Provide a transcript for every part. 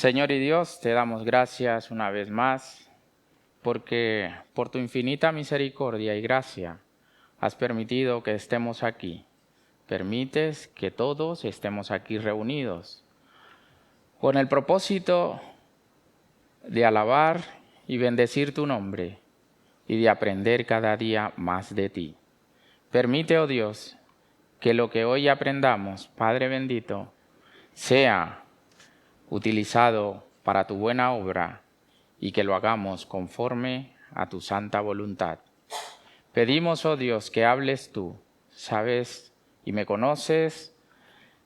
Señor y Dios, te damos gracias una vez más porque por tu infinita misericordia y gracia has permitido que estemos aquí. Permites que todos estemos aquí reunidos con el propósito de alabar y bendecir tu nombre y de aprender cada día más de ti. Permite, oh Dios, que lo que hoy aprendamos, Padre bendito, sea utilizado para tu buena obra y que lo hagamos conforme a tu santa voluntad. Pedimos, oh Dios, que hables tú. Sabes y me conoces,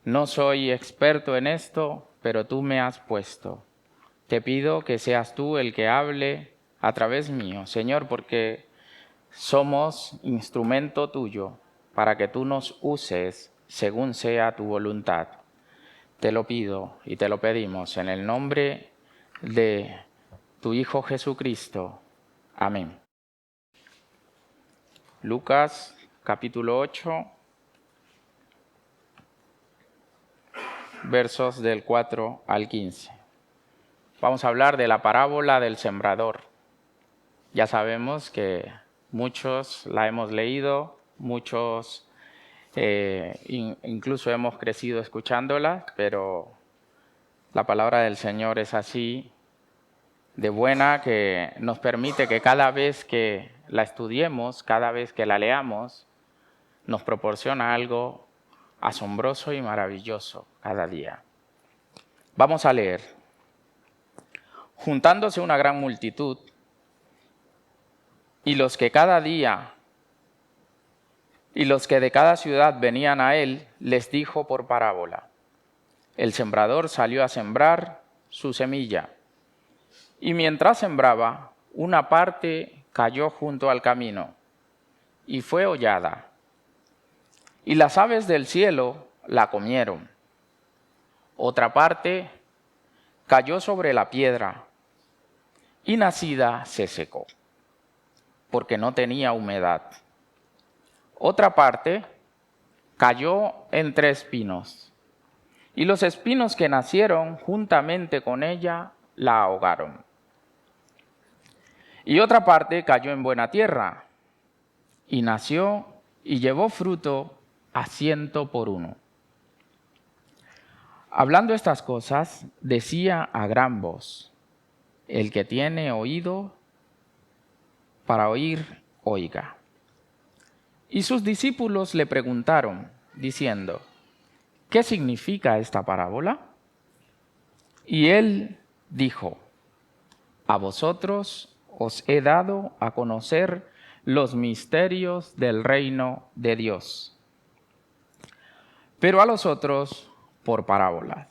no soy experto en esto, pero tú me has puesto. Te pido que seas tú el que hable a través mío, Señor, porque somos instrumento tuyo para que tú nos uses según sea tu voluntad. Te lo pido y te lo pedimos en el nombre de tu Hijo Jesucristo. Amén. Lucas capítulo 8, versos del 4 al 15. Vamos a hablar de la parábola del sembrador. Ya sabemos que muchos la hemos leído, muchos incluso hemos crecido escuchándola, pero la palabra del Señor es así de buena que nos permite que cada vez que la estudiemos, cada vez que la leamos, nos proporciona algo asombroso y maravilloso cada día. Vamos a leer. Juntándose una gran multitud, y los que de cada ciudad venían a él, les dijo por parábola: el sembrador salió a sembrar su semilla. Y mientras sembraba, una parte cayó junto al camino y fue hollada. Y las aves del cielo la comieron. Otra parte cayó sobre la piedra y nacida se secó, porque no tenía humedad. Otra parte cayó entre espinos, y los espinos que nacieron juntamente con ella la ahogaron. Y otra parte cayó en buena tierra, y nació y llevó fruto a 100 por uno. Hablando estas cosas, decía a gran voz: el que tiene oído para oír, oiga. Y sus discípulos le preguntaron, diciendo: ¿qué significa esta parábola? Y él dijo: a vosotros os he dado a conocer los misterios del reino de Dios, pero a los otros por parábolas,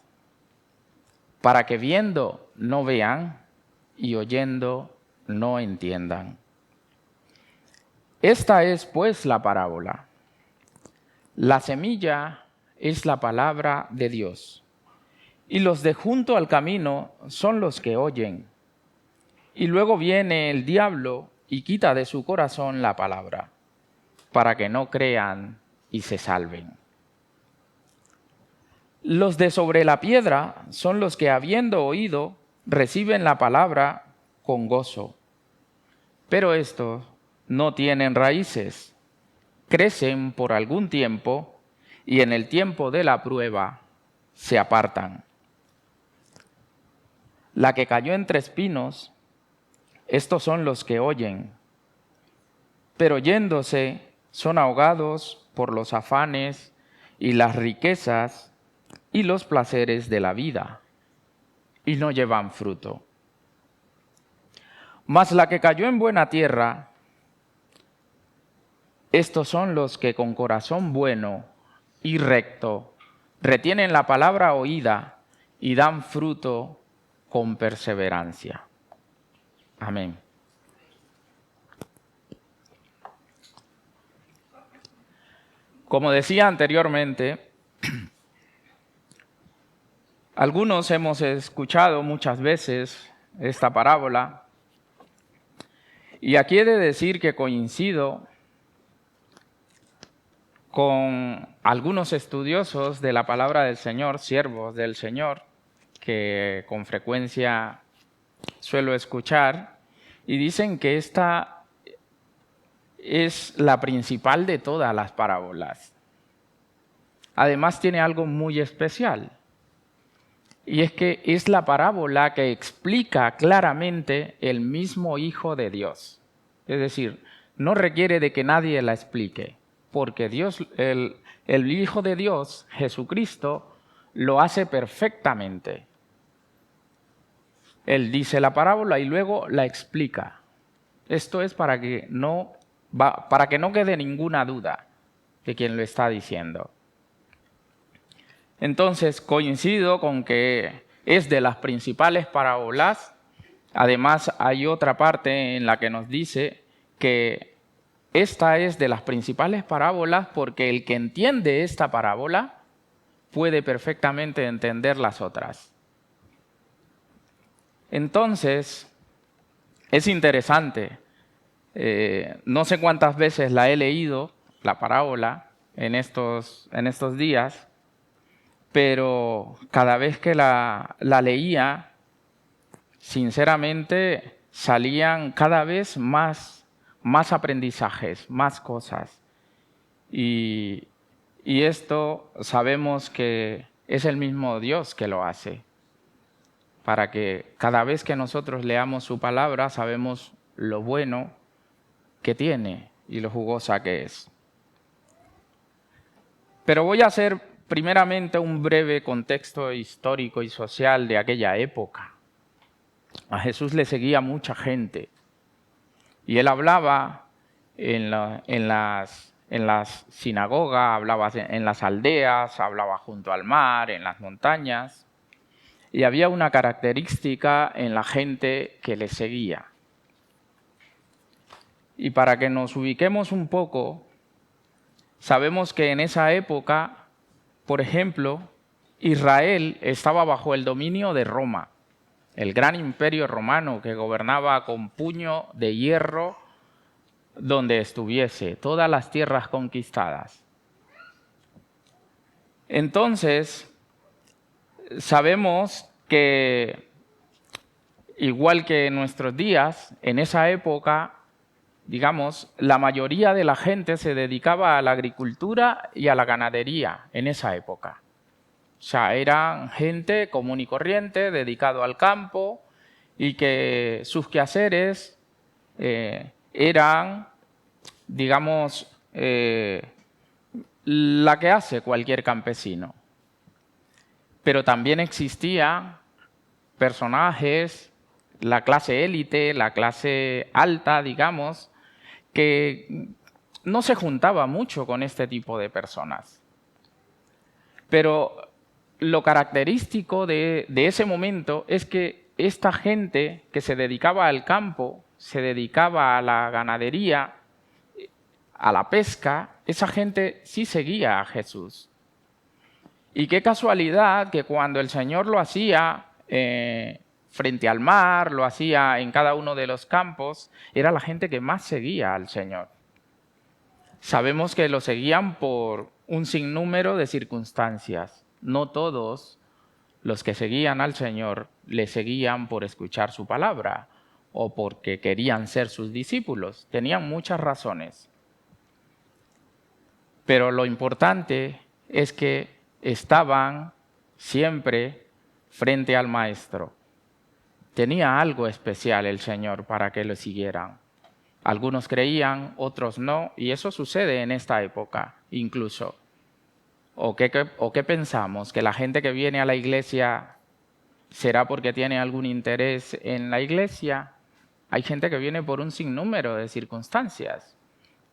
para que viendo no vean y oyendo no entiendan. Esta es pues la parábola. La semilla es la palabra de Dios, y los de junto al camino son los que oyen. Y luego viene el diablo y quita de su corazón la palabra, para que no crean y se salven. Los de sobre la piedra son los que, habiendo oído, reciben la palabra con gozo. Pero estos no tienen raíces, crecen por algún tiempo y en el tiempo de la prueba se apartan. La que cayó entre espinos, estos son los que oyen, pero yéndose son ahogados por los afanes y las riquezas y los placeres de la vida, y no llevan fruto. Mas la que cayó en buena tierra, estos son los que con corazón bueno y recto retienen la palabra oída y dan fruto con perseverancia. Amén. Como decía anteriormente, algunos hemos escuchado muchas veces esta parábola, y aquí he de decir que coincido con algunos estudiosos de la palabra del Señor, siervos del Señor, que con frecuencia suelo escuchar, y dicen que esta es la principal de todas las parábolas. Además tiene algo muy especial, y es que es la parábola que explica claramente el mismo Hijo de Dios. Es decir, no requiere de que nadie la explique, porque Dios, el Hijo de Dios, Jesucristo, lo hace perfectamente. Él dice la parábola y luego la explica. Esto es para que no quede ninguna duda de quién lo está diciendo. Entonces, coincido con que es de las principales parábolas. Además, hay otra parte en la que nos dice que esta es de las principales parábolas porque el que entiende esta parábola puede perfectamente entender las otras. Entonces, es interesante. No sé cuántas veces la he leído, la parábola, en estos días, pero cada vez que la leía, sinceramente, salían cada vez más aprendizajes, más cosas. Y esto sabemos que es el mismo Dios que lo hace, para que cada vez que nosotros leamos su palabra, sabemos lo bueno que tiene y lo jugosa que es. Pero voy a hacer primeramente un breve contexto histórico y social de aquella época. A Jesús le seguía mucha gente y él hablaba en las sinagogas, hablaba en las aldeas, hablaba junto al mar, en las montañas, y había una característica en la gente que le seguía. Y para que nos ubiquemos un poco, sabemos que en esa época, por ejemplo, Israel estaba bajo el dominio de Roma, el gran imperio romano que gobernaba con puño de hierro donde estuviese, todas las tierras conquistadas. Entonces, sabemos que, igual que en nuestros días, en esa época, digamos, la mayoría de la gente se dedicaba a la agricultura y a la ganadería en esa época. O sea, eran gente común y corriente, dedicado al campo, y que sus quehaceres eran, digamos, la que hace cualquier campesino. Pero también existían personajes, la clase élite, la clase alta, digamos, que no se juntaba mucho con este tipo de personas. Pero lo característico de ese momento es que esta gente que se dedicaba al campo, se dedicaba a la ganadería, a la pesca, esa gente sí seguía a Jesús. Y qué casualidad que cuando el Señor lo hacía frente al mar, lo hacía en cada uno de los campos, era la gente que más seguía al Señor. Sabemos que lo seguían por un sinnúmero de circunstancias. No todos los que seguían al Señor le seguían por escuchar su palabra o porque querían ser sus discípulos. Tenían muchas razones. Pero lo importante es que estaban siempre frente al Maestro. Tenía algo especial el Señor para que lo siguieran. Algunos creían, otros no, y eso sucede en esta época incluso. ¿O qué pensamos? ¿Que la gente que viene a la iglesia será porque tiene algún interés en la iglesia? Hay gente que viene por un sinnúmero de circunstancias,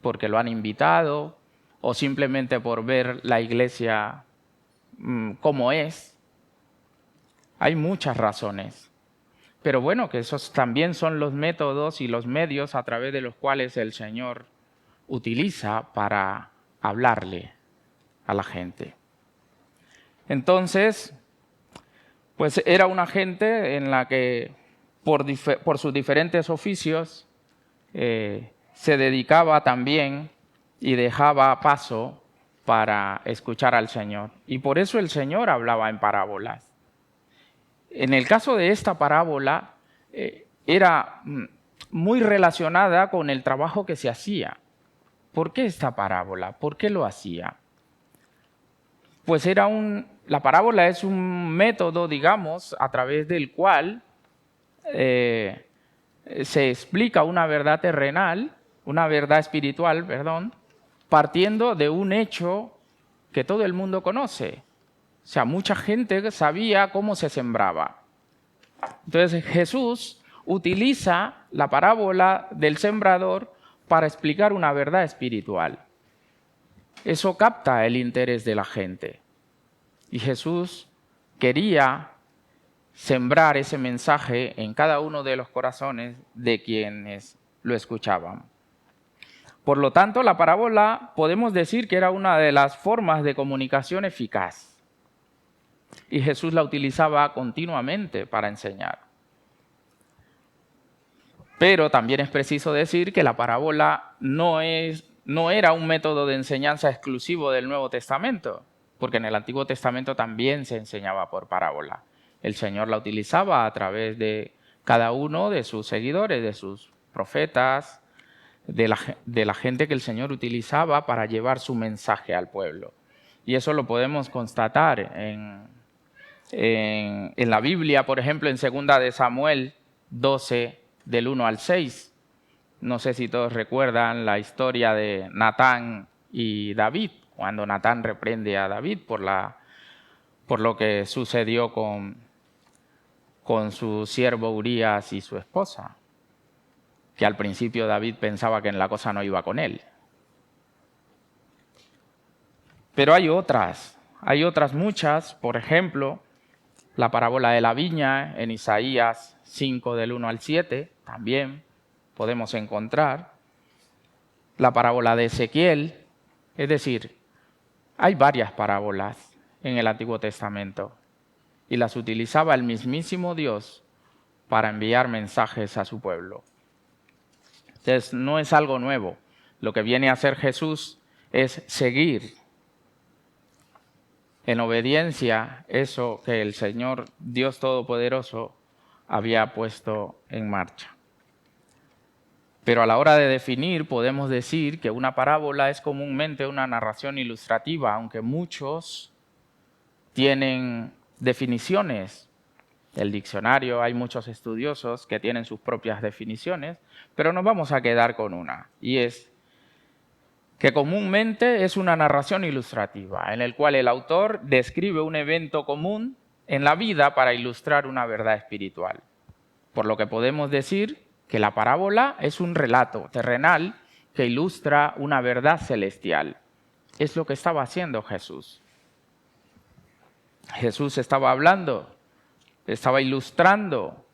porque lo han invitado o simplemente por ver la iglesia como es. Hay muchas razones. Pero bueno, que esos también son los métodos y los medios a través de los cuales el Señor utiliza para hablarle a la gente. Entonces, pues era una gente en la que por sus diferentes oficios se dedicaba también y dejaba paso para escuchar al Señor. Y por eso el Señor hablaba en parábolas. En el caso de esta parábola, era muy relacionada con el trabajo que se hacía. ¿Por qué esta parábola? ¿Por qué lo hacía? Pues la parábola es un método, digamos, a través del cual se explica una verdad terrenal, una verdad espiritual, perdón, partiendo de un hecho que todo el mundo conoce. O sea, mucha gente sabía cómo se sembraba. Entonces Jesús utiliza la parábola del sembrador para explicar una verdad espiritual. Eso capta el interés de la gente. Y Jesús quería sembrar ese mensaje en cada uno de los corazones de quienes lo escuchaban. Por lo tanto, la parábola podemos decir que era una de las formas de comunicación eficaz. Y Jesús la utilizaba continuamente para enseñar. Pero también es preciso decir que la parábola no era un método de enseñanza exclusivo del Nuevo Testamento, porque en el Antiguo Testamento también se enseñaba por parábola. El Señor la utilizaba a través de cada uno de sus seguidores, de sus profetas, de la gente que el Señor utilizaba para llevar su mensaje al pueblo. Y eso lo podemos constatar en la Biblia, por ejemplo, en 2 de Samuel 12, del 1 al 6. No sé si todos recuerdan la historia de Natán y David, cuando Natán reprende a David por lo que sucedió con su siervo Urías y su esposa, que al principio David pensaba que la cosa no iba con él. Pero hay otras muchas, por ejemplo, la parábola de la viña en Isaías 5 del 1 al 7, también podemos encontrar. La parábola de Ezequiel, es decir, hay varias parábolas en el Antiguo Testamento y las utilizaba el mismísimo Dios para enviar mensajes a su pueblo. Entonces, no es algo nuevo. Lo que viene a hacer Jesús es seguir en obediencia eso que el Señor Dios Todopoderoso había puesto en marcha. Pero a la hora de definir, podemos decir que una parábola es comúnmente una narración ilustrativa, aunque muchos tienen definiciones. El diccionario, hay muchos estudiosos que tienen sus propias definiciones, pero nos vamos a quedar con una, y es que comúnmente es una narración ilustrativa, en el cual el autor describe un evento común en la vida para ilustrar una verdad espiritual. Por lo que podemos decir que la parábola es un relato terrenal que ilustra una verdad celestial. Es lo que estaba haciendo Jesús. Jesús estaba hablando, estaba ilustrando,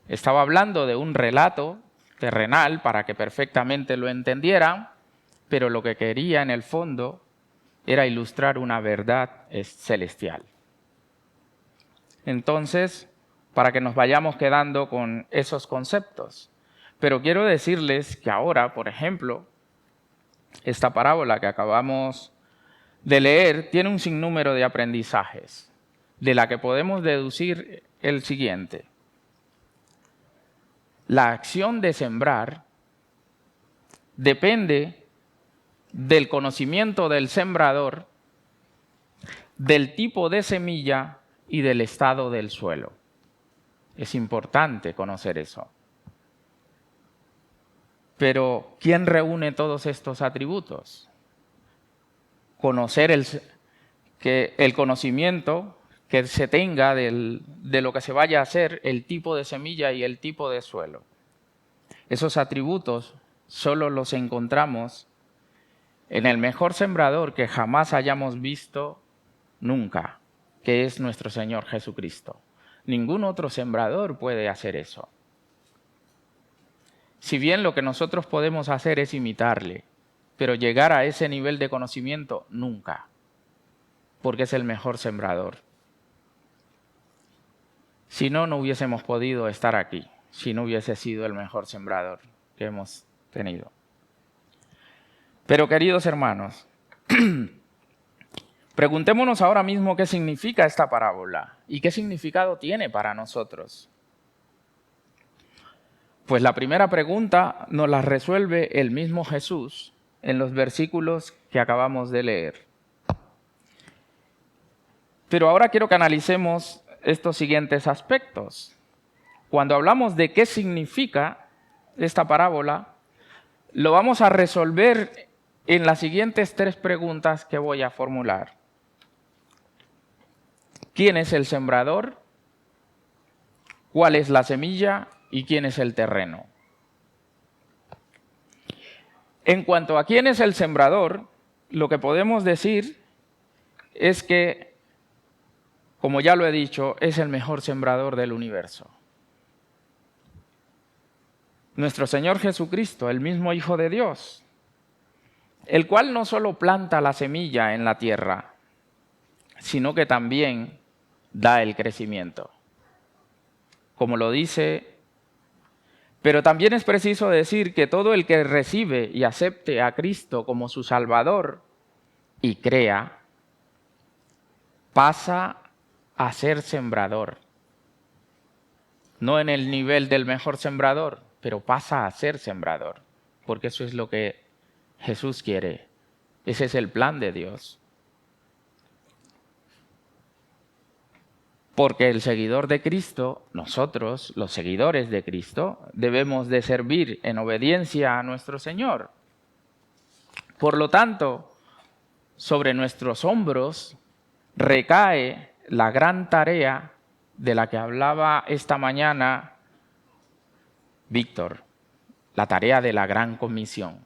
estaba hablando de un relato terrenal para que perfectamente lo entendieran, pero lo que quería en el fondo era ilustrar una verdad celestial. Entonces, para que nos vayamos quedando con esos conceptos. Pero quiero decirles que ahora, por ejemplo, esta parábola que acabamos de leer tiene un sinnúmero de aprendizajes, de la que podemos deducir el siguiente. La acción de sembrar depende del conocimiento del sembrador, del tipo de semilla y del estado del suelo. Es importante conocer eso. Pero, ¿quién reúne todos estos atributos? Conocer el conocimiento que se tenga de lo que se vaya a hacer, el tipo de semilla y el tipo de suelo. Esos atributos solo los encontramos en el mejor sembrador que jamás hayamos visto nunca, que es nuestro Señor Jesucristo. Ningún otro sembrador puede hacer eso. Si bien lo que nosotros podemos hacer es imitarle, pero llegar a ese nivel de conocimiento nunca, porque es el mejor sembrador. Si no, no hubiésemos podido estar aquí, si no hubiese sido el mejor sembrador que hemos tenido. Pero queridos hermanos, Preguntémonos ahora mismo qué significa esta parábola y qué significado tiene para nosotros. Pues la primera pregunta nos la resuelve el mismo Jesús en los versículos que acabamos de leer. Pero ahora quiero que analicemos estos siguientes aspectos. Cuando hablamos de qué significa esta parábola, lo vamos a resolver en las siguientes 3 preguntas que voy a formular. ¿Quién es el sembrador? ¿Cuál es la semilla? ¿Y quién es el terreno? En cuanto a quién es el sembrador, lo que podemos decir es que, como ya lo he dicho, es el mejor sembrador del universo. Nuestro Señor Jesucristo, el mismo Hijo de Dios, el cual no solo planta la semilla en la tierra, sino que también da el crecimiento. Como lo dice, pero también es preciso decir que todo el que recibe y acepte a Cristo como su Salvador y crea, pasa a ser sembrador. No en el nivel del mejor sembrador, pero pasa a ser sembrador, porque eso es lo que Jesús quiere. Ese es el plan de Dios. Porque el seguidor de Cristo, nosotros, los seguidores de Cristo, debemos de servir en obediencia a nuestro Señor. Por lo tanto, sobre nuestros hombros recae la gran tarea de la que hablaba esta mañana Víctor, la tarea de la gran comisión,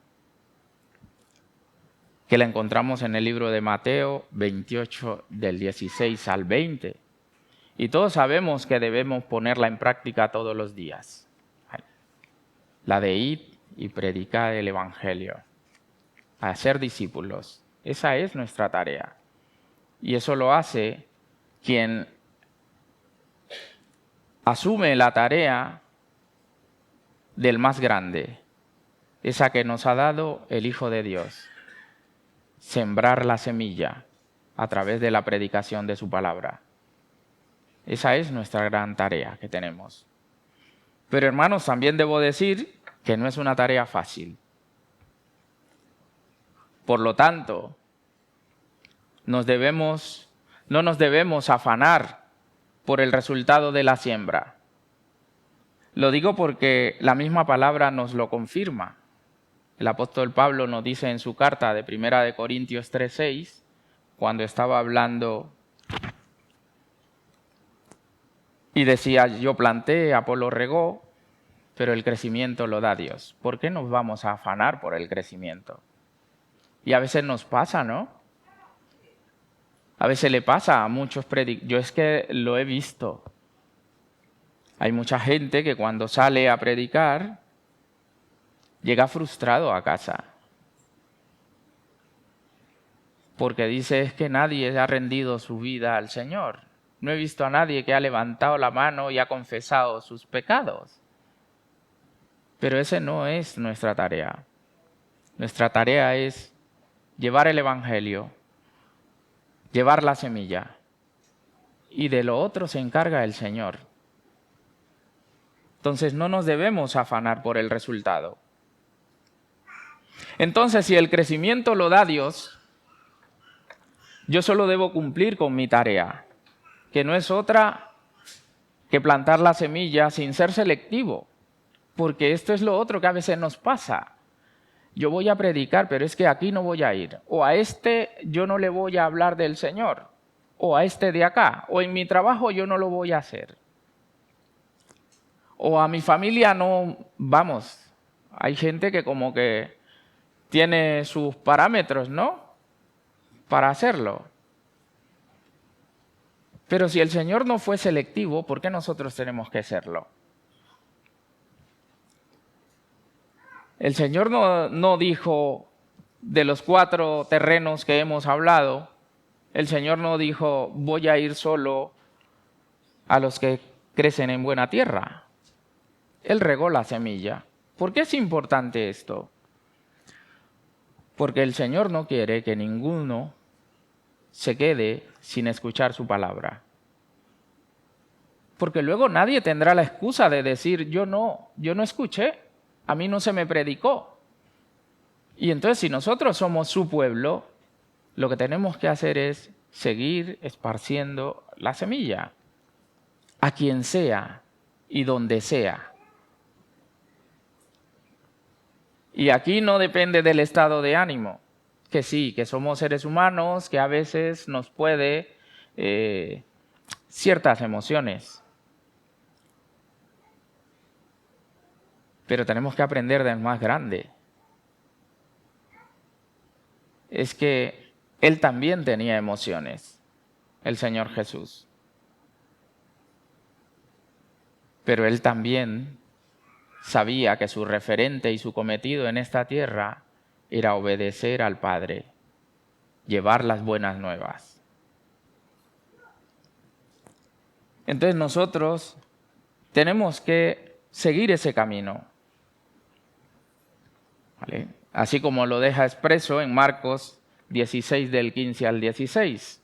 que la encontramos en el libro de Mateo 28, del 16 al 20. Y todos sabemos que debemos ponerla en práctica todos los días. La de ir y predicar el Evangelio, hacer discípulos. Esa es nuestra tarea. Y eso lo hace quien asume la tarea del más grande, esa que nos ha dado el Hijo de Dios. Sembrar la semilla a través de la predicación de su palabra. Esa es nuestra gran tarea que tenemos. Pero hermanos, también debo decir que no es una tarea fácil. Por lo tanto, no nos debemos afanar por el resultado de la siembra. Lo digo porque la misma palabra nos lo confirma. El apóstol Pablo nos dice en su carta de 1 Corintios 3:6, cuando estaba hablando y decía, yo planté, Apolo regó, pero el crecimiento lo da Dios. ¿Por qué nos vamos a afanar por el crecimiento? Y a veces nos pasa, ¿no? A veces le pasa a muchos predicadores. Yo es que lo he visto. Hay mucha gente que cuando sale a predicar, llega frustrado a casa. Porque dice, es que nadie ha rendido su vida al Señor. No he visto a nadie que ha levantado la mano y ha confesado sus pecados. Pero esa no es nuestra tarea. Nuestra tarea es llevar el Evangelio, llevar la semilla. Y de lo otro se encarga el Señor. Entonces no nos debemos afanar por el resultado. Entonces, si el crecimiento lo da Dios, yo solo debo cumplir con mi tarea, que no es otra que plantar la semilla sin ser selectivo, porque esto es lo otro que a veces nos pasa. Yo voy a predicar, pero es que aquí no voy a ir, o a este yo no le voy a hablar del Señor, o a este de acá, o en mi trabajo yo no lo voy a hacer, o a mi familia no, vamos, hay gente que como que tiene sus parámetros, ¿no?, para hacerlo. Pero si el Señor no fue selectivo, ¿por qué nosotros tenemos que serlo? El Señor no dijo, de los 4 terrenos que hemos hablado, el Señor no dijo, voy a ir solo a los que crecen en buena tierra. Él regó la semilla. ¿Por qué es importante esto? Porque el Señor no quiere que ninguno se quede sin escuchar su palabra. Porque luego nadie tendrá la excusa de decir, yo no escuché, a mí no se me predicó. Y entonces si nosotros somos su pueblo, lo que tenemos que hacer es seguir esparciendo la semilla a quien sea y donde sea. Y aquí no depende del estado de ánimo, que sí, que somos seres humanos, que a veces nos puede ciertas emociones. Pero tenemos que aprender del más grande. Es que Él también tenía emociones, el Señor Jesús. Pero Él también sabía que su referente y su cometido en esta tierra era obedecer al Padre, llevar las buenas nuevas. Entonces nosotros tenemos que seguir ese camino. ¿Vale? Así como lo deja expreso en Marcos 16 del 15 al 16.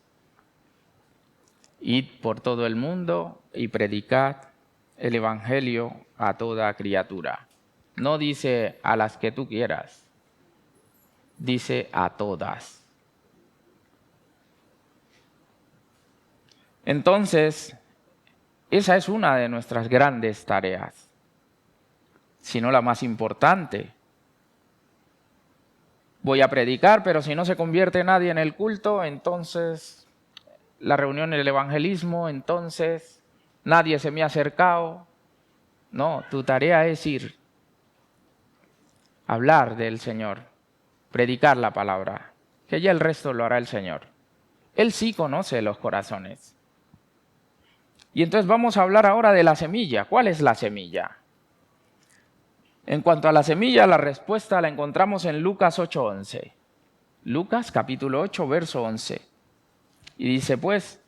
Id por todo el mundo y predicad el Evangelio a toda criatura. No dice a las que tú quieras, dice a todas. Entonces, esa es una de nuestras grandes tareas, si no la más importante. Voy a predicar, pero si no se convierte nadie en el culto, entonces la reunión del evangelismo, entonces nadie se me ha acercado. No, tu tarea es ir, hablar del Señor, predicar la palabra, que ya el resto lo hará el Señor. Él sí conoce los corazones. Y entonces vamos a hablar ahora de la semilla. ¿Cuál es la semilla? En cuanto a la semilla, la respuesta la encontramos en Lucas 8:11. Lucas capítulo 8, verso 11. Y dice pues,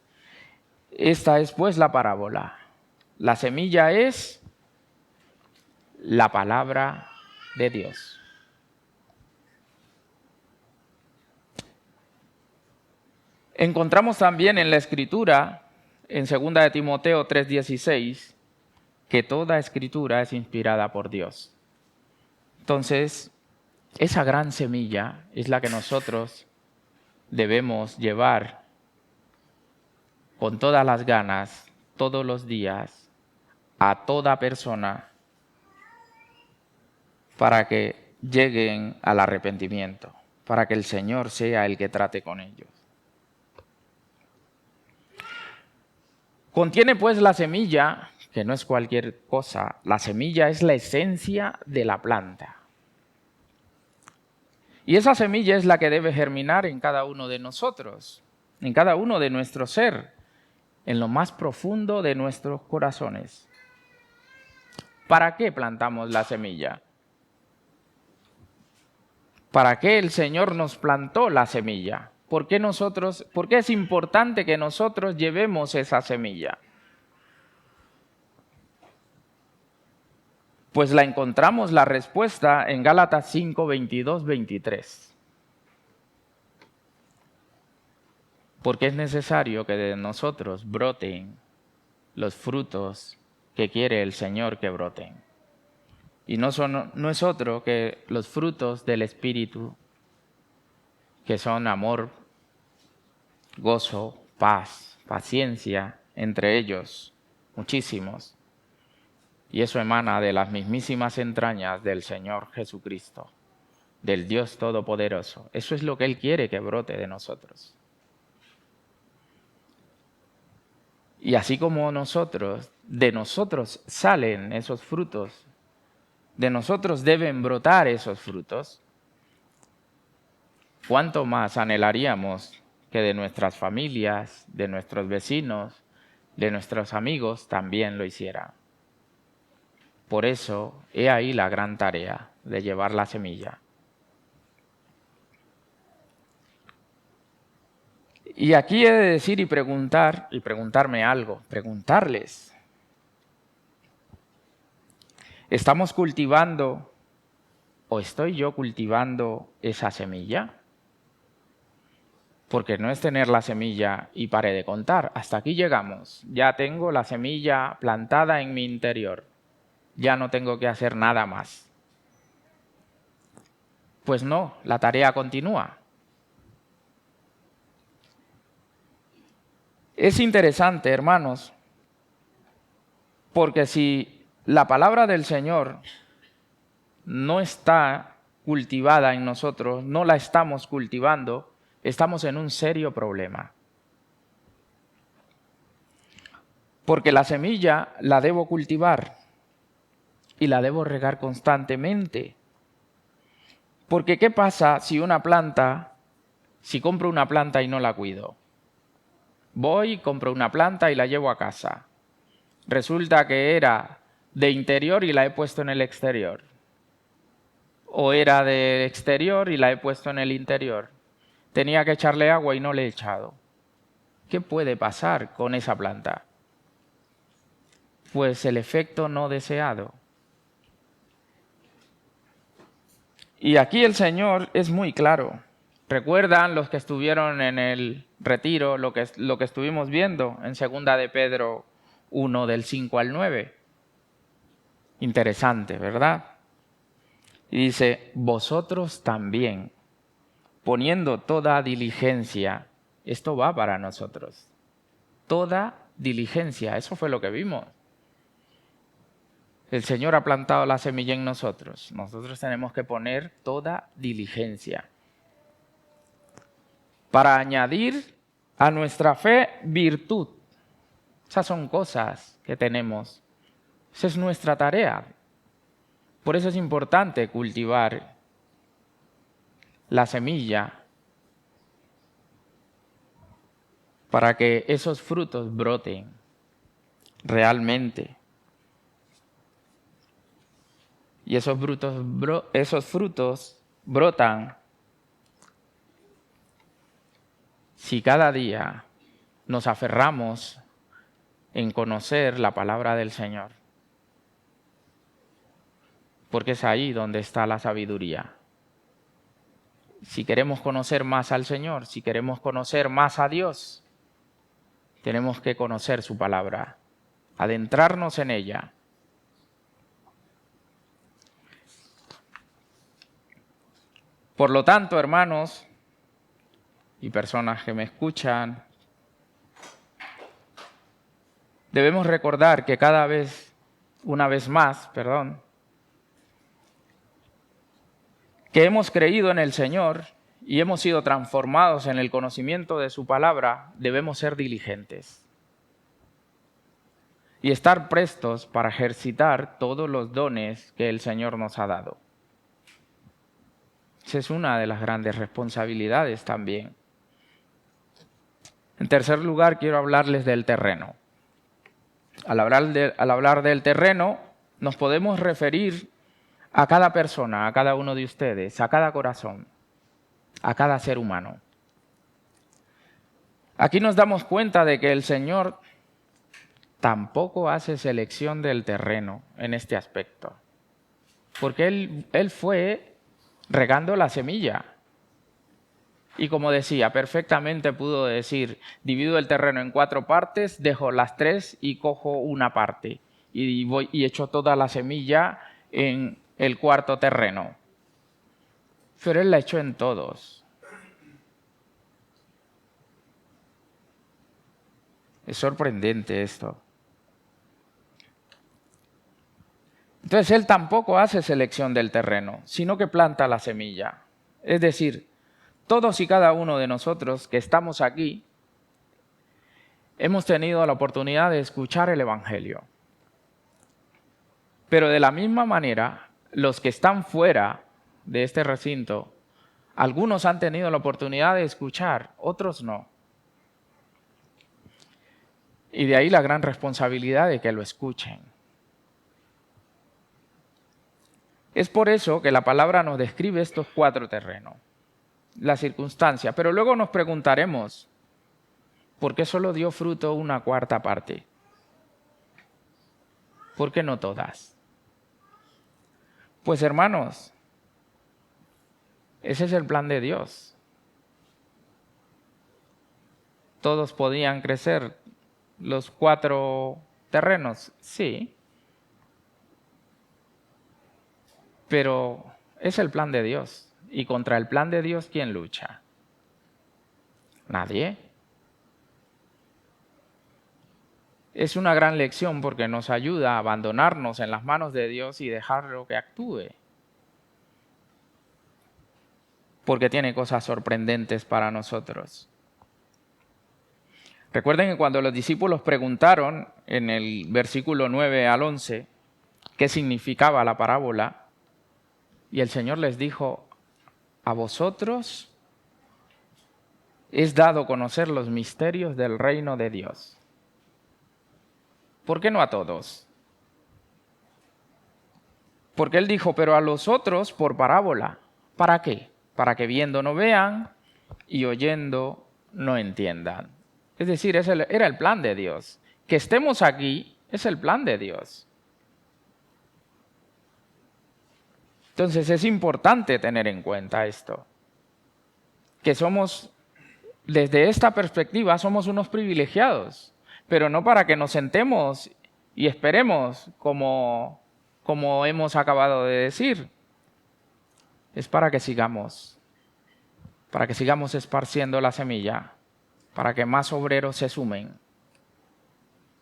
esta es pues la parábola. La semilla es la palabra de Dios. Encontramos también en la Escritura, en 2 de Timoteo 3:16, que toda Escritura es inspirada por Dios. Entonces, esa gran semilla es la que nosotros debemos llevar con todas las ganas, todos los días, a toda persona, para que lleguen al arrepentimiento, para que el Señor sea el que trate con ellos. Contiene pues la semilla, que no es cualquier cosa, la semilla es la esencia de la planta. Y esa semilla es la que debe germinar en cada uno de nosotros, en cada uno de nuestro ser, en lo más profundo de nuestros corazones. ¿Para qué plantamos la semilla? ¿Para qué el Señor nos plantó la semilla? ¿Por qué es importante que nosotros llevemos esa semilla? Pues la encontramos la respuesta en Gálatas 5, 22, 23. Porque es necesario que de nosotros broten los frutos que quiere el Señor que broten. Y no es otro que los frutos del Espíritu, que son amor, gozo, paz, paciencia, entre ellos, muchísimos. Y eso emana de las mismísimas entrañas del Señor Jesucristo, del Dios Todopoderoso. Eso es lo que Él quiere que brote de nosotros. Y así como de nosotros salen esos frutos, de nosotros deben brotar esos frutos, ¿cuánto más anhelaríamos que de nuestras familias, de nuestros vecinos, de nuestros amigos también lo hicieran? Por eso, he ahí la gran tarea de llevar la semilla. Y aquí he de decir y preguntarme algo, preguntarles. ¿Estamos cultivando o estoy yo cultivando esa semilla? Porque no es tener la semilla y pare de contar. Hasta aquí llegamos. Ya tengo la semilla plantada en mi interior. Ya no tengo que hacer nada más. Pues no, la tarea continúa. Es interesante, hermanos, porque si la palabra del Señor no está cultivada en nosotros, no la estamos cultivando, estamos en un serio problema. Porque la semilla la debo cultivar y la debo regar constantemente. Porque ¿qué pasa si compro una planta y no la cuido? Voy, compro una planta y la llevo a casa. Resulta que era de interior y la he puesto en el exterior. O era de exterior y la he puesto en el interior. Tenía que echarle agua y no le he echado. ¿Qué puede pasar con esa planta? Pues el efecto no deseado. Y aquí el Señor es muy claro. ¿Recuerdan los que estuvieron en el retiro lo que estuvimos viendo en 2 de Pedro 1 del 5 al 9? Interesante, ¿verdad? Y dice, vosotros también, poniendo toda diligencia, esto va para nosotros, toda diligencia, eso fue lo que vimos. El Señor ha plantado la semilla en nosotros, nosotros tenemos que poner toda diligencia para añadir a nuestra fe virtud. Esas son cosas que tenemos, esa es nuestra tarea. Por eso es importante cultivar la semilla para que esos frutos broten realmente. Y esos frutos brotan si cada día nos aferramos en conocer la palabra del Señor. Porque es ahí donde está la sabiduría. Si queremos conocer más al Señor, si queremos conocer más a Dios, tenemos que conocer su palabra, adentrarnos en ella. Por lo tanto, hermanos y personas que me escuchan, debemos recordar que una vez más, que hemos creído en el Señor y hemos sido transformados en el conocimiento de su palabra, debemos ser diligentes y estar prestos para ejercitar todos los dones que el Señor nos ha dado. Esa es una de las grandes responsabilidades también. En tercer lugar, quiero hablarles del terreno. Al hablar del terreno, nos podemos referir a cada persona, a cada uno de ustedes, a cada corazón, a cada ser humano. Aquí nos damos cuenta de que el Señor tampoco hace selección del terreno en este aspecto, porque Él fue regando la semilla. Y como decía, perfectamente pudo decir, divido el terreno en 4 partes, dejo las 3 y cojo una parte. Y echo toda la semilla en el 4.º terreno. Pero Él la echó en todos. Es sorprendente esto. Entonces Él tampoco hace selección del terreno, sino que planta la semilla. Es decir, todos y cada uno de nosotros que estamos aquí hemos tenido la oportunidad de escuchar el Evangelio. Pero de la misma manera, los que están fuera de este recinto, algunos han tenido la oportunidad de escuchar, otros no. Y de ahí la gran responsabilidad de que lo escuchen. Es por eso que la palabra nos describe estos 4 terrenos, la circunstancia. Pero luego nos preguntaremos, ¿por qué solo dio fruto una 4ª parte? ¿Por qué no todas? Pues hermanos, ese es el plan de Dios. ¿Todos podían crecer los 4 terrenos? Sí. Pero es el plan de Dios. Y contra el plan de Dios, ¿quién lucha? Nadie. Es una gran lección porque nos ayuda a abandonarnos en las manos de Dios y dejarlo que actúe. Porque tiene cosas sorprendentes para nosotros. Recuerden que cuando los discípulos preguntaron en el versículo 9 al 11 qué significaba la parábola, y el Señor les dijo: a vosotros es dado conocer los misterios del reino de Dios. ¿Por qué no a todos? Porque Él dijo, pero a los otros por parábola. ¿Para qué? Para que viendo no vean y oyendo no entiendan. Es decir, era el plan de Dios. Que estemos aquí es el plan de Dios. Entonces es importante tener en cuenta esto. Que somos, desde esta perspectiva, somos unos privilegiados. Pero no para que nos sentemos y esperemos como hemos acabado de decir. Es para que sigamos esparciendo la semilla, para que más obreros se sumen,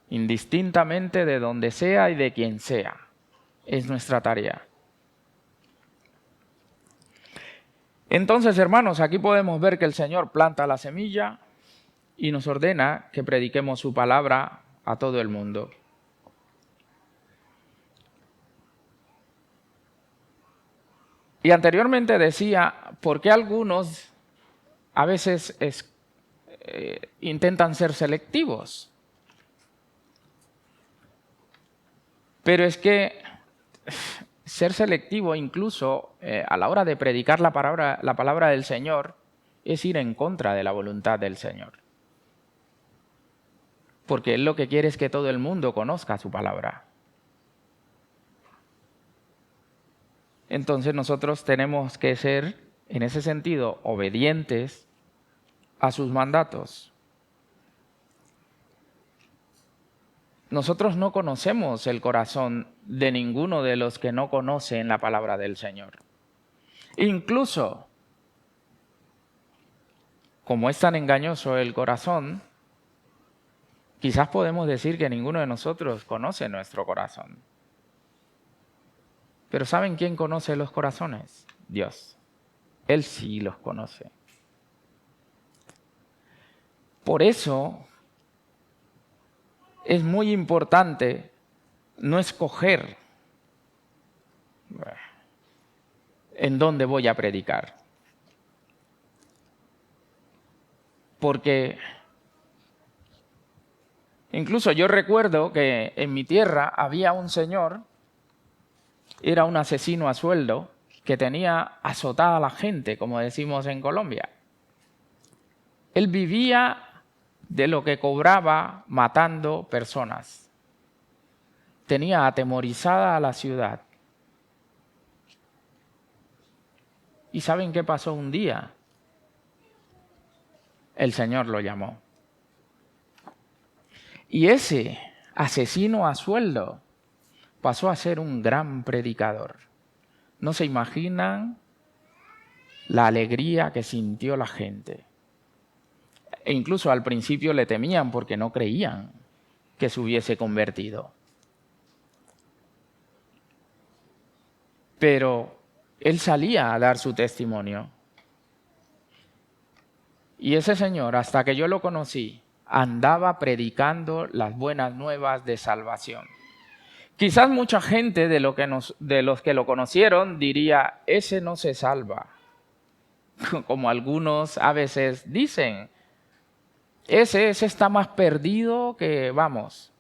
indistintamente de donde sea y de quien sea. Es nuestra tarea. Entonces, hermanos, aquí podemos ver que el Señor planta la semilla y nos ordena que prediquemos su palabra a todo el mundo. Y anteriormente decía, ¿por qué algunos a veces intentan ser selectivos? Pero es que ser selectivo incluso a la hora de predicar la palabra del Señor es ir en contra de la voluntad del Señor. Porque Él lo que quiere es que todo el mundo conozca su palabra. Entonces nosotros tenemos que ser, en ese sentido, obedientes a sus mandatos. Nosotros no conocemos el corazón de ninguno de los que no conocen la palabra del Señor. Incluso, como es tan engañoso el corazón, quizás podemos decir que ninguno de nosotros conoce nuestro corazón. Pero ¿saben quién conoce los corazones? Dios. Él sí los conoce. Por eso es muy importante no escoger en dónde voy a predicar. Porque incluso yo recuerdo que en mi tierra había un señor, era un asesino a sueldo, que tenía azotada a la gente, como decimos en Colombia. Él vivía de lo que cobraba matando personas. Tenía atemorizada a la ciudad. ¿Y saben qué pasó un día? El Señor lo llamó. Y ese asesino a sueldo pasó a ser un gran predicador. No se imaginan la alegría que sintió la gente. E incluso al principio le temían porque no creían que se hubiese convertido. Pero él salía a dar su testimonio. Y ese señor, hasta que yo lo conocí, andaba predicando las buenas nuevas de salvación. Quizás mucha gente de los que lo conocieron diría, ese no se salva. Como algunos a veces dicen, ese está más perdido que vamos.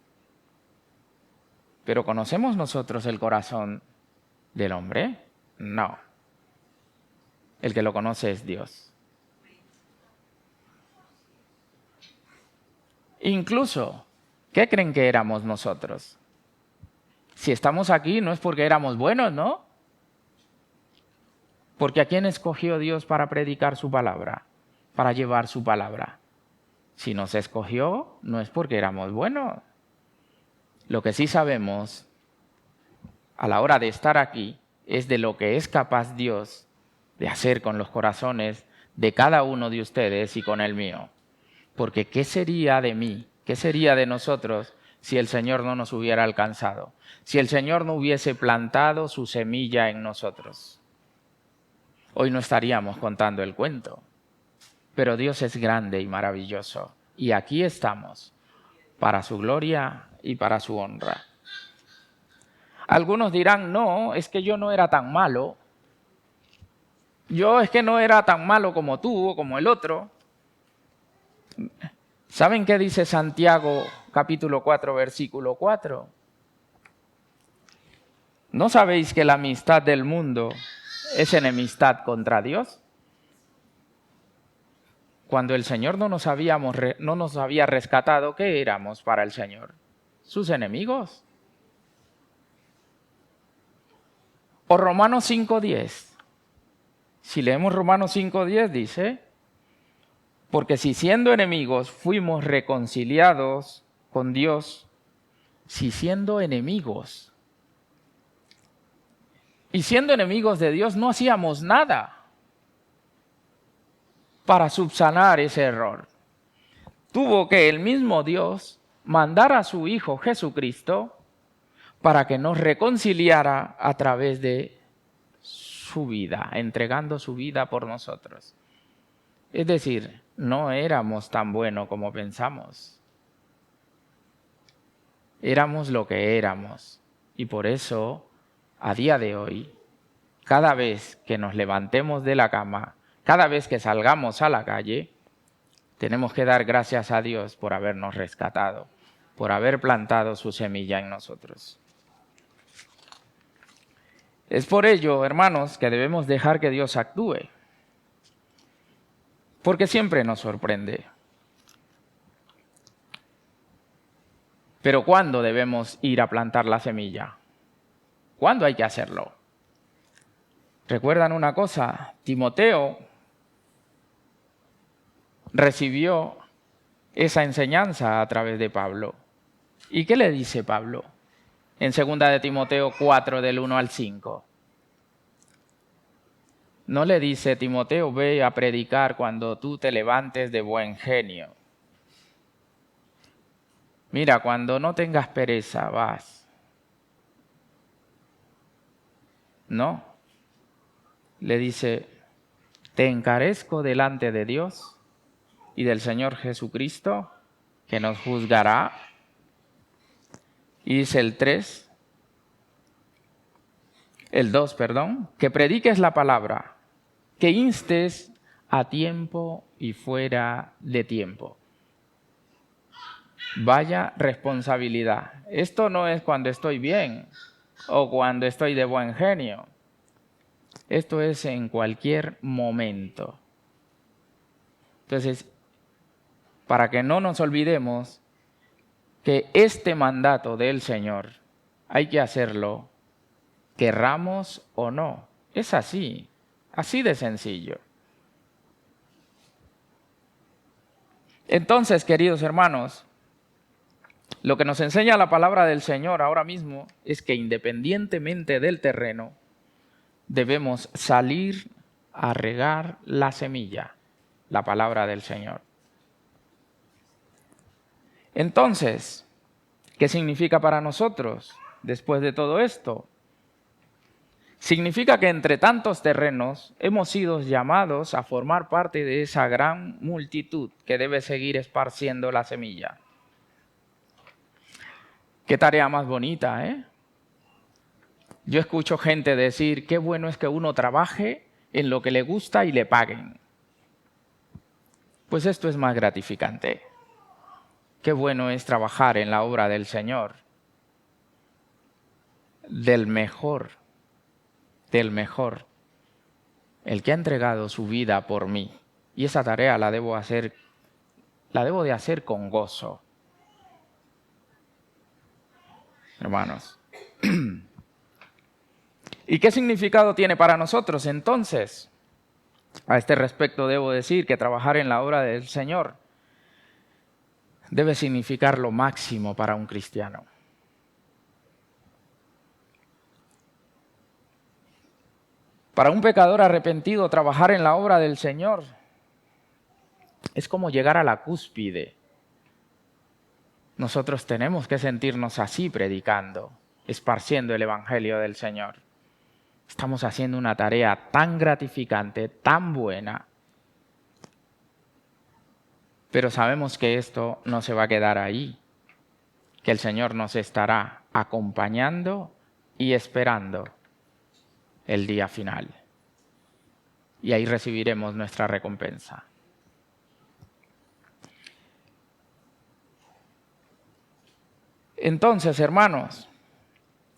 Pero ¿conocemos nosotros el corazón del hombre? No. El que lo conoce es Dios. Incluso, ¿qué creen que éramos nosotros? Si estamos aquí no es porque éramos buenos, ¿no? Porque ¿a quién escogió Dios para predicar su palabra? Para llevar su palabra. Si nos escogió, no es porque éramos buenos. Lo que sí sabemos a la hora de estar aquí es de lo que es capaz Dios de hacer con los corazones de cada uno de ustedes y con el mío. Porque ¿qué sería de mí? ¿Qué sería de nosotros si el Señor no nos hubiera alcanzado? Si el Señor no hubiese plantado su semilla en nosotros. Hoy no estaríamos contando el cuento. Pero Dios es grande y maravilloso. Y aquí estamos, para su gloria y para su honra. Algunos dirán, no, es que yo no era tan malo. Yo es que no era tan malo como tú o como el otro. ¿Saben qué dice Santiago capítulo 4, versículo 4? ¿No sabéis que la amistad del mundo es enemistad contra Dios? Cuando el Señor no nos había rescatado, ¿qué éramos para el Señor? Sus enemigos. O Romanos 5:10. Si leemos Romanos 5:10 dice, porque si siendo enemigos fuimos reconciliados con Dios, si siendo enemigos, y siendo enemigos de Dios no hacíamos nada para subsanar ese error. Tuvo que el mismo Dios mandar a su Hijo Jesucristo para que nos reconciliara a través de su vida, entregando su vida por nosotros. Es decir, no éramos tan buenos como pensamos. Éramos lo que éramos. Y por eso, a día de hoy, cada vez que nos levantemos de la cama, cada vez que salgamos a la calle, tenemos que dar gracias a Dios por habernos rescatado, por haber plantado su semilla en nosotros. Es por ello, hermanos, que debemos dejar que Dios actúe, porque siempre nos sorprende. Pero ¿cuándo debemos ir a plantar la semilla? ¿Cuándo hay que hacerlo? ¿Recuerdan una cosa? Timoteo recibió esa enseñanza a través de Pablo. ¿Y qué le dice Pablo? En 2 de Timoteo 4, del 1 al 5. No le dice, Timoteo, ve a predicar cuando tú te levantes de buen genio. Mira, cuando no tengas pereza, vas. No. Le dice, te encarezco delante de Dios y del Señor Jesucristo, que nos juzgará. Y dice el 2, que prediques la palabra, que instes a tiempo y fuera de tiempo. Vaya responsabilidad. Esto no es cuando estoy bien o cuando estoy de buen genio. Esto es en cualquier momento. Entonces, para que no nos olvidemos que este mandato del Señor hay que hacerlo, querramos o no. Es así de sencillo. Entonces, queridos hermanos, lo que nos enseña la palabra del Señor ahora mismo es que independientemente del terreno, debemos salir a regar la semilla, la palabra del Señor. Entonces, ¿qué significa para nosotros después de todo esto? Significa que entre tantos terrenos hemos sido llamados a formar parte de esa gran multitud que debe seguir esparciendo la semilla. Qué tarea más bonita, ¿eh? Yo escucho gente decir, qué bueno es que uno trabaje en lo que le gusta y le paguen. Pues esto es más gratificante. Qué bueno es trabajar en la obra del Señor, del mejor, el que ha entregado su vida por mí. Y esa tarea la debo de hacer con gozo. Hermanos. ¿Y qué significado tiene para nosotros entonces? A este respecto debo decir que trabajar en la obra del Señor debe significar lo máximo para un cristiano. Para un pecador arrepentido, trabajar en la obra del Señor es como llegar a la cúspide. Nosotros tenemos que sentirnos así predicando, esparciendo el Evangelio del Señor. Estamos haciendo una tarea tan gratificante, tan buena, pero sabemos que esto no se va a quedar ahí, que el Señor nos estará acompañando y esperando el día final. Y ahí recibiremos nuestra recompensa. Entonces, hermanos,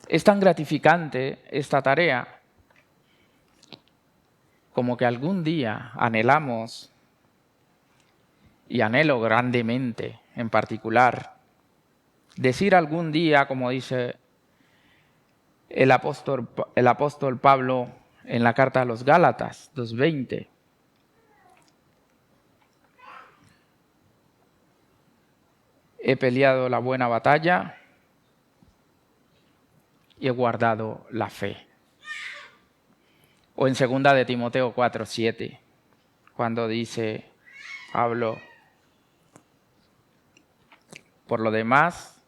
es tan gratificante esta tarea como que algún día anhelamos, y anhelo grandemente en particular, decir algún día, como dice el apóstol Pablo en la carta a los Gálatas 2:20, he peleado la buena batalla y he guardado la fe. O en 2 de Timoteo 4:7, cuando dice Pablo, por lo demás,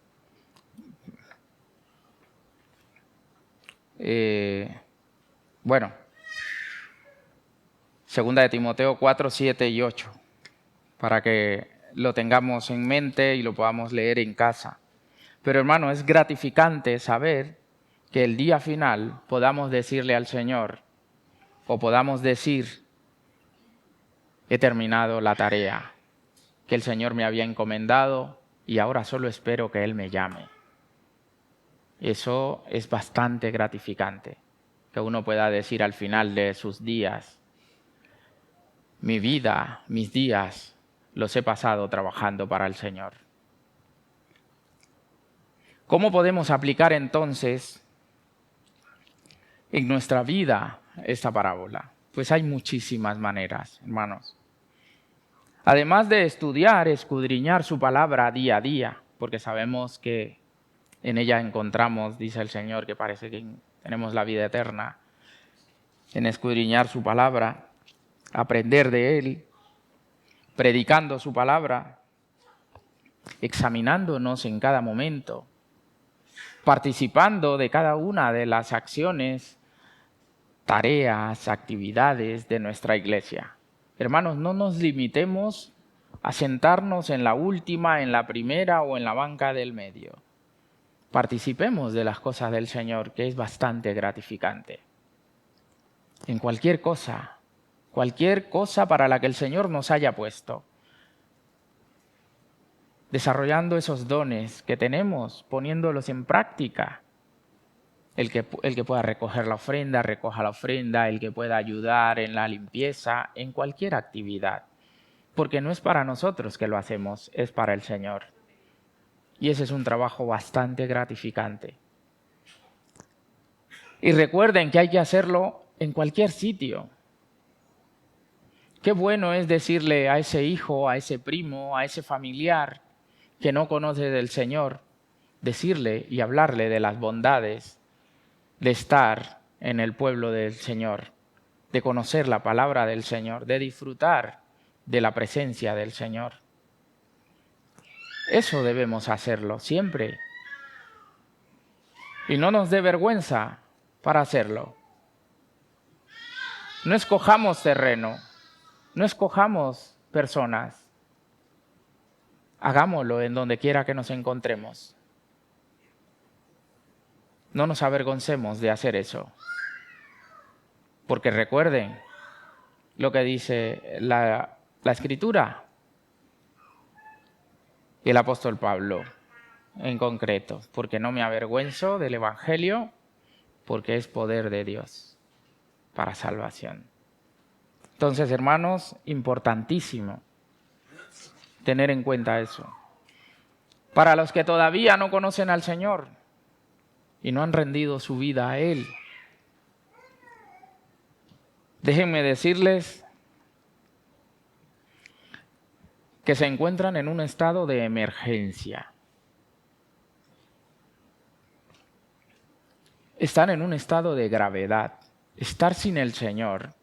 bueno, 2 de Timoteo 4:7 y 8, para que lo tengamos en mente y lo podamos leer en casa. Pero hermano, es gratificante saber que el día final podamos decirle al Señor, o podamos decir, he terminado la tarea que el Señor me había encomendado y ahora solo espero que Él me llame. Eso es bastante gratificante, que uno pueda decir al final de sus días, mi vida, mis días, los he pasado trabajando para el Señor. ¿Cómo podemos aplicar entonces en nuestra vida esta parábola? Pues hay muchísimas maneras, hermanos. Además de estudiar, escudriñar su palabra día a día, porque sabemos que en ella encontramos, dice el Señor, que parece que tenemos la vida eterna, en escudriñar su palabra, aprender de Él, predicando su palabra, examinándonos en cada momento, participando de cada una de las acciones, tareas, actividades de nuestra iglesia. Hermanos, no nos limitemos a sentarnos en la última, en la primera o en la banca del medio. Participemos de las cosas del Señor, que es bastante gratificante. En cualquier cosa para la que el Señor nos haya puesto. Desarrollando esos dones que tenemos, poniéndolos en práctica. El que pueda recoger la ofrenda, recoja la ofrenda, el que pueda ayudar en la limpieza, en cualquier actividad. Porque no es para nosotros que lo hacemos, es para el Señor. Y ese es un trabajo bastante gratificante. Y recuerden que hay que hacerlo en cualquier sitio. Qué bueno es decirle a ese hijo, a ese primo, a ese familiar que no conoce del Señor, decirle y hablarle de las bondades de estar en el pueblo del Señor, de conocer la palabra del Señor, de disfrutar de la presencia del Señor. Eso debemos hacerlo siempre. Y no nos dé vergüenza para hacerlo. No escojamos terreno, no escojamos personas. Hagámoslo en donde quiera que nos encontremos. No nos avergoncemos de hacer eso. Porque recuerden lo que dice la Escritura. Y el apóstol Pablo en concreto. Porque no me avergüenzo del Evangelio, porque es poder de Dios para salvación. Entonces, hermanos, importantísimo tener en cuenta eso. Para los que todavía no conocen al Señor y no han rendido su vida a Él, déjenme decirles que se encuentran en un estado de emergencia. Están en un estado de gravedad. Estar sin el Señor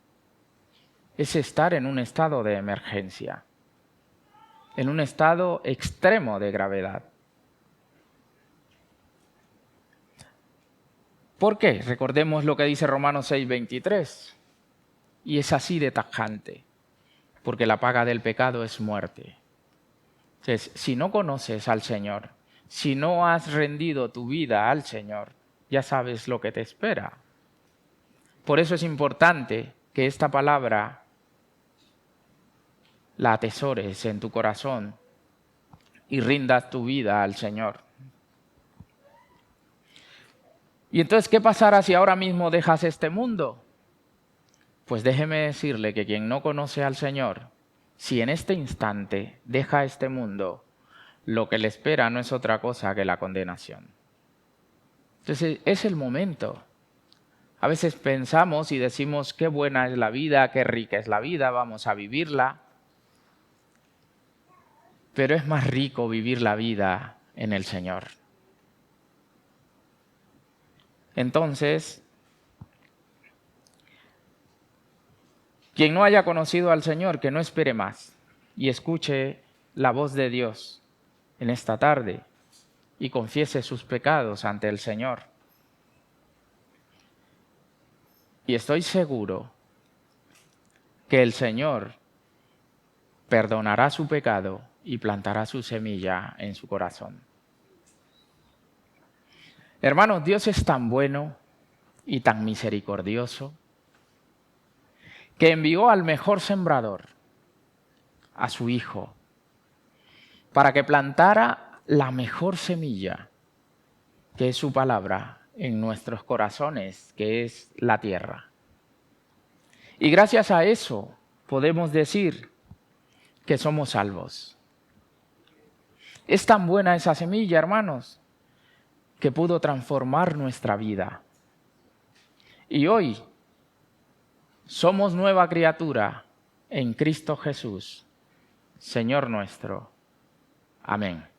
es estar en un estado de emergencia, en un estado extremo de gravedad. ¿Por qué? Recordemos lo que dice Romanos 6:23. Y es así de tajante, porque la paga del pecado es muerte. Entonces, si no conoces al Señor, si no has rendido tu vida al Señor, ya sabes lo que te espera. Por eso es importante que esta palabra la atesores en tu corazón y rindas tu vida al Señor. Y entonces, ¿qué pasará si ahora mismo dejas este mundo? Pues déjeme decirle que quien no conoce al Señor, si en este instante deja este mundo, lo que le espera no es otra cosa que la condenación. Entonces, es el momento. A veces pensamos y decimos qué buena es la vida, qué rica es la vida, vamos a vivirla. Pero es más rico vivir la vida en el Señor. Entonces, quien no haya conocido al Señor, que no espere más y escuche la voz de Dios en esta tarde y confiese sus pecados ante el Señor. Y estoy seguro que el Señor perdonará su pecado y plantará su semilla en su corazón. Hermanos, Dios es tan bueno y tan misericordioso que envió al mejor sembrador, a su Hijo, para que plantara la mejor semilla, que es su palabra, en nuestros corazones, que es la tierra. Y gracias a eso podemos decir que somos salvos. Es tan buena esa semilla, hermanos, que pudo transformar nuestra vida. Y hoy somos nueva criatura en Cristo Jesús, Señor nuestro. Amén.